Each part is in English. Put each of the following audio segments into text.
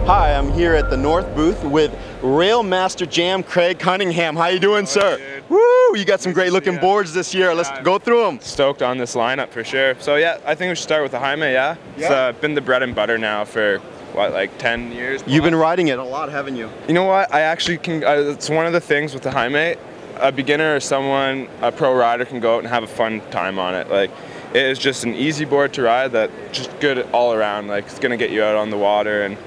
Hi, I'm here at the North booth with Rail Master Jam Craig Cunningham. How you doing, sir? Dude. Woo! You got some great looking boards this year. Let's go through them. Stoked on this lineup for sure. So yeah, I think we should start with the Jaime, yeah? It's been the bread and butter now for, what, like 10 years? You've been riding it a lot, haven't you? You know what? I actually can, it's one of the things with the Jaime, a beginner or someone, a pro rider can go out and have a fun time on it. Like, it is just an easy board to ride that just good all around. Like, it's gonna get you out on the water, and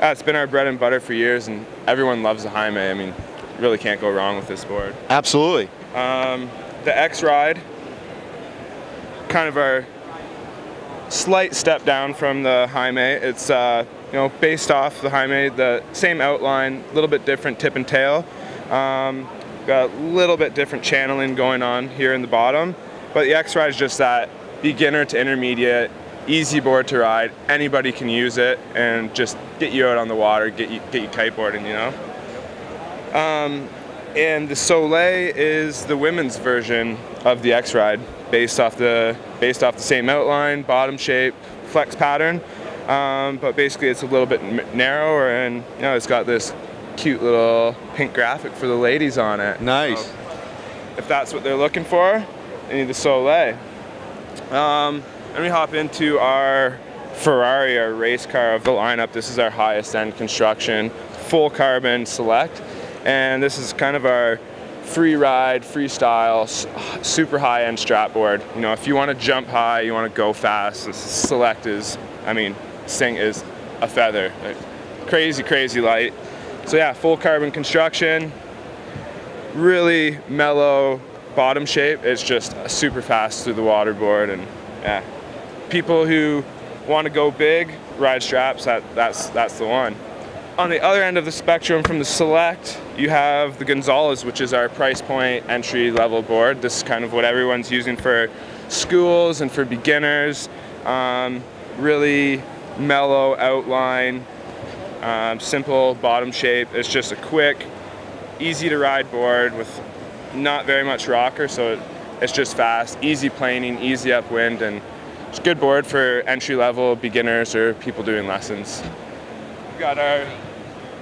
it's been our bread and butter for years, and everyone loves the Jaime. I mean, really can't go wrong with this board. Absolutely. The X Ride, kind of our slight step down from the Jaime. It's you know, based off the Jaime, the same outline, a little bit different tip and tail. Got a little bit different channeling going on here in the bottom, but the X Ride is just that beginner to intermediate, easy board to ride. Anybody can use it and just get you out on the water, get you kiteboarding, you know. And the Soleil is the women's version of the X Ride, based off the same outline, bottom shape, flex pattern, but basically it's a little bit narrower, and you know, it's got this cute little pink graphic for the ladies on it. Nice. So if that's what they're looking for, they need the Soleil. And we hop into our Ferrari, our race car of the lineup. This is our highest end construction, full carbon select. And this is kind of our free ride, freestyle, super high end strap board. You know, if you want to jump high, you want to go fast, this select is, I mean, this thing is a feather. Like, crazy, crazy light. So yeah, full carbon construction, really mellow bottom shape. It's just super fast through the water board, and yeah, people who want to go big, ride straps, that's the one. On the other end of the spectrum from the Select, you have the Gonzalez, which is our price point entry level board. This is kind of what everyone's using for schools and for beginners. Really mellow outline, simple bottom shape. It's just a quick, easy to ride board with not very much rocker, so it's just fast, easy planing, easy upwind, and it's a good board for entry level beginners or people doing lessons. We've got our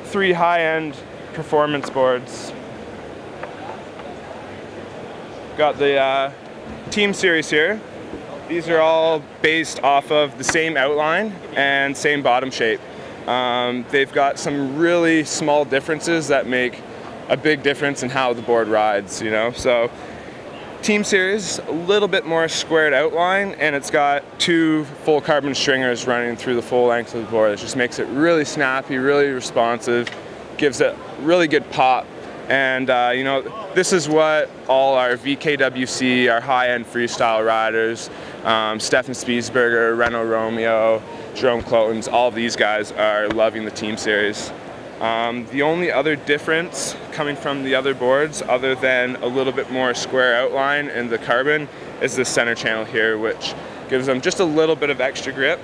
3 high-end performance boards. Got the Team Series here. These are all based off of the same outline and same bottom shape. They've got some really small differences that make a big difference in how the board rides, you know? So Team Series, a little bit more squared outline, and it's got 2 full carbon stringers running through the full length of the board. It just makes it really snappy, really responsive, gives it really good pop. And you know, this is what all our VKWC, our high-end freestyle riders, Stefan Spiesberger, Renault Romeo, Jerome Clotons, all of these guys are loving the Team Series. The only other difference coming from the other boards, other than a little bit more square outline in the carbon, is the center channel here, which gives them just a little bit of extra grip,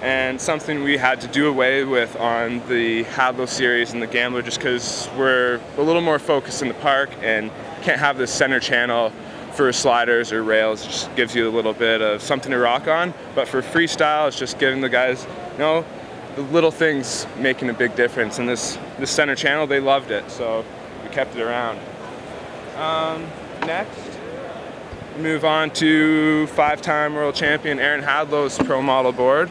and something we had to do away with on the Hadlow series and the Gambler, just because we're a little more focused in the park and can't have this center channel for sliders or rails. It just gives you a little bit of something to rock on, but for freestyle, it's just giving the guys, you know, the little things making a big difference. And this center channel, they loved it, so we kept it around. Next, move on to 5-time world champion Aaron Hadlow's pro model board,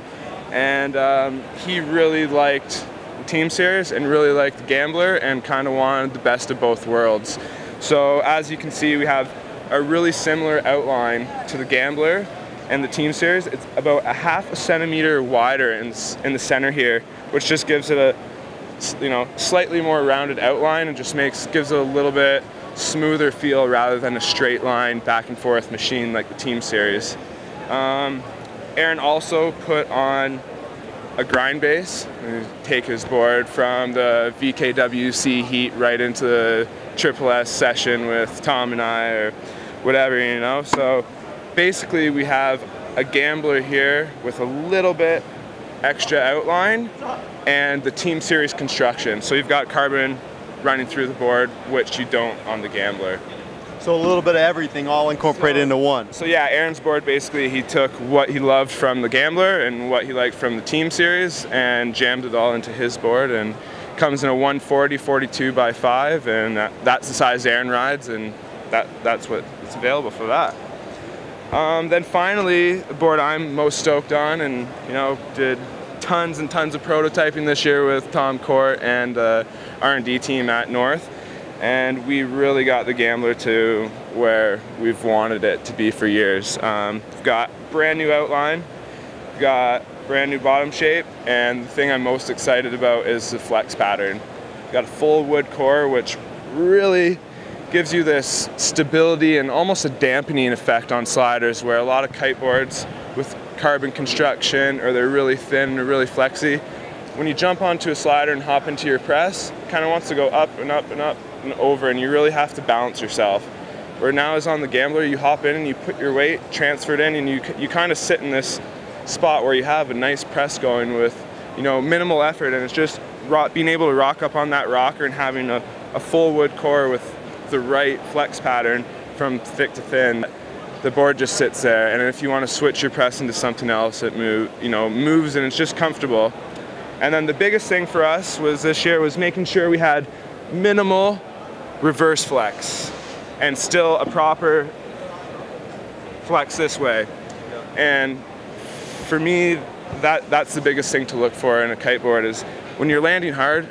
and he really liked the Team Series and really liked the Gambler and kind of wanted the best of both worlds. So as you can see, we have a really similar outline to the Gambler and the Team Series. It's about a ½ centimeter wider in the center here, which just gives it a, you know, slightly more rounded outline, and just gives it a little bit smoother feel rather than a straight line back and forth machine like the Team Series. Aaron also put on a grind base. Take his board from the VKWC heat right into the Triple S session with Tom and I, or whatever, you know. So basically we have a Gambler here with a little bit extra outline and the Team Series construction. So you've got carbon running through the board, which you don't on the Gambler. So a little bit of everything all incorporated into one. So yeah, Aaron's board, basically he took what he loved from the Gambler and what he liked from the Team Series and jammed it all into his board, and comes in a 140 42 by 5, and that's the size Aaron rides, and that's what it's available for that. Then finally, the board I'm most stoked on, and did tons and tons of prototyping this year with Tom Court and R&D team at North. And we really got the Gambler to where we've wanted it to be for years. We've got brand new outline, we've got brand new bottom shape, and the thing I'm most excited about is the flex pattern. We've got a full wood core, which really gives you this stability and almost a dampening effect on sliders, where a lot of kiteboards with carbon construction, or they're really thin or really flexy, when you jump onto a slider and hop into your press, it kind of wants to go up and up and up and over, and you really have to balance yourself. Where now is on the Gambler, you hop in and you put your weight, transfer it in, and you kind of sit in this spot where you have a nice press going with minimal effort, and it's just being able to rock up on that rocker and having a full wood core with the right flex pattern from thick to thin. The board just sits there, and if you want to switch your press into something else, it moves, and it's just comfortable. And then the biggest thing for us was this year was making sure we had minimal reverse flex and still a proper flex this way. And for me, that's the biggest thing to look for in a kiteboard, is when you're landing hard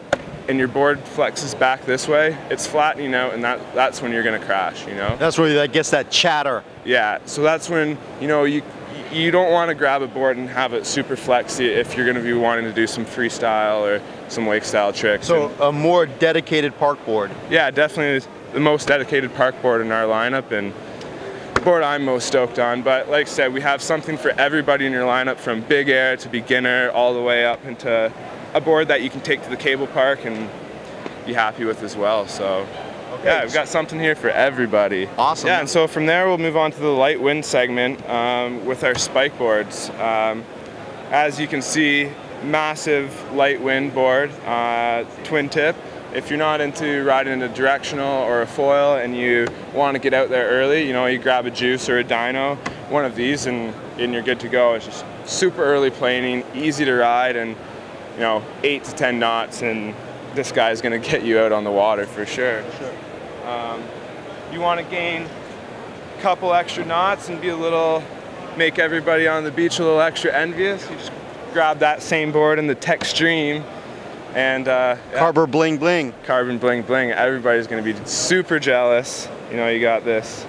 and your board flexes back this way, it's flattening out, and that's when you're going to crash. That's where that gets that chatter. Yeah, so that's when you don't want to grab a board and have it super flexy if you're going to be wanting to do some freestyle or some wake style tricks. So a more dedicated park board. Yeah, definitely the most dedicated park board in our lineup, and the board I'm most stoked on. But like I said, we have something for everybody in your lineup, from big air to beginner, all the way up into a board that you can take to the cable park and be happy with as well. So yeah, we've got something here for everybody. Awesome. Yeah, and so from there we'll move on to the light wind segment with our spike boards. As you can see, massive light wind board, twin tip. If you're not into riding a directional or a foil and you want to get out there early, you grab a Juice or a Dyno, one of these, and you're good to go. It's just super early planing, easy to ride, and 8 to 10 knots, and this guy's going to get you out on the water for sure. You want to gain a couple extra knots and make everybody on the beach a little extra envious. You just grab that same board in the Tech Stream, and Carbon bling bling. Carbon bling bling. Everybody's going to be super jealous. You got this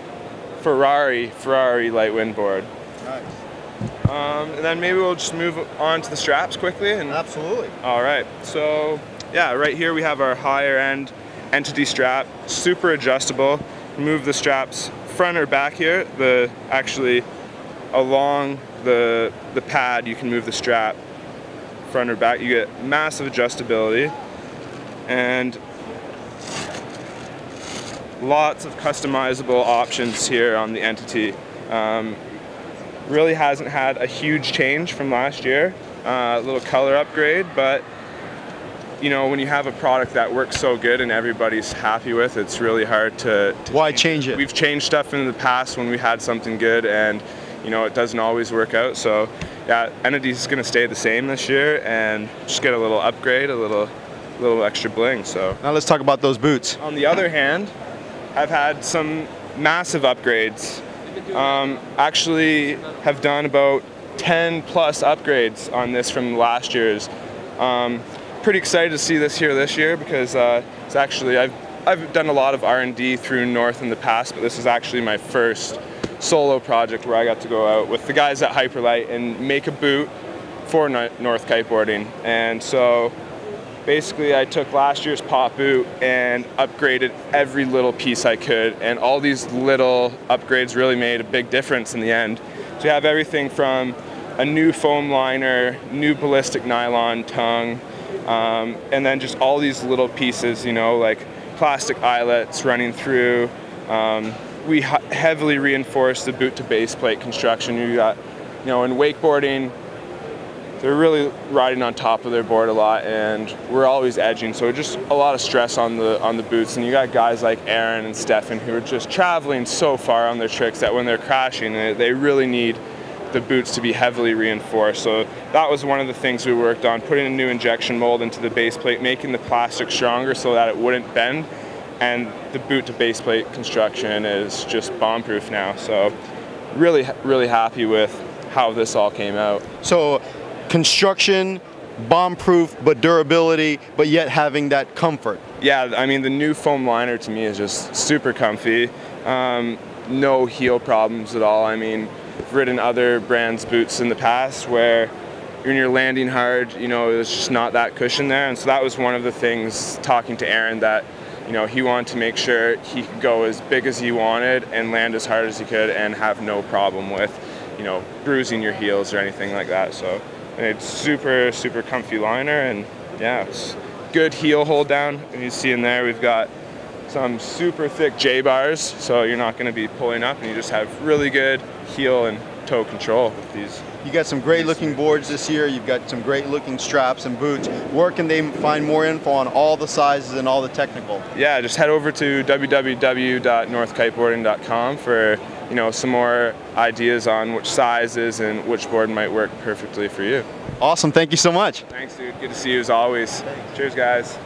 Ferrari light wind board. Nice. And then maybe we'll just move on to the straps quickly. Absolutely. All right. So yeah, right here we have our higher end entity strap, super adjustable. Move the straps front or back here. Actually along the pad, you can move the strap front or back. You get massive adjustability and lots of customizable options here on the entity. Really hasn't had a huge change from last year. A little color upgrade, but when you have a product that works so good and everybody's happy with, it's really hard to Why change it? We've changed stuff in the past when we had something good, and it doesn't always work out. So yeah, entity's going to stay the same this year and just get a little upgrade, a little extra bling. So now let's talk about those boots. On the other hand, I've had some massive upgrades. Actually have done about 10 plus upgrades on this from last year's. Pretty excited to see this here this year, because it's actually, I've done a lot of R&D through North in the past, but this is actually my first solo project where I got to go out with the guys at Hyperlight and make a boot for North Kiteboarding. And so basically I took last year's pop boot and upgraded every little piece I could, and all these little upgrades really made a big difference in the end. So you have everything from a new foam liner, new ballistic nylon tongue, and then just all these little pieces, like plastic eyelets running through. We heavily reinforced the boot to base plate construction. You got, in wakeboarding, they're really riding on top of their board a lot, and we're always edging, so just a lot of stress on the boots. And you got guys like Aaron and Stefan who are just traveling so far on their tricks that when they're crashing, they really need the boots to be heavily reinforced. So that was one of the things we worked on, putting a new injection mold into the base plate, making the plastic stronger so that it wouldn't bend, and the boot to base plate construction is just bomb-proof now. So really happy with how this all came out. So construction, bomb-proof, but durability, but yet having that comfort. Yeah, I mean, the new foam liner to me is just super comfy. No heel problems at all. I mean, I've ridden other brands' boots in the past where when you're landing hard, you know, there's just not that cushion there. And so that was one of the things, talking to Aaron, that, you know, he wanted to make sure he could go as big as he wanted and land as hard as he could and have no problem with, you know, bruising your heels or anything like that. So it's super comfy liner, and yeah, it's good heel hold down. And you see in there we've got some super thick J-bars, so you're not going to be pulling up, and you just have really good heel and toe control with these. You got some great looking boards this year. You've got some great looking straps and boots. Where can they find more info on all the sizes and all the technical? Yeah, just head over to www.northkiteboarding.com for, you know, some more ideas on which sizes and which board might work perfectly for you. Awesome, thank you so much. Thanks, dude. Good to see you as always. Cheers, guys.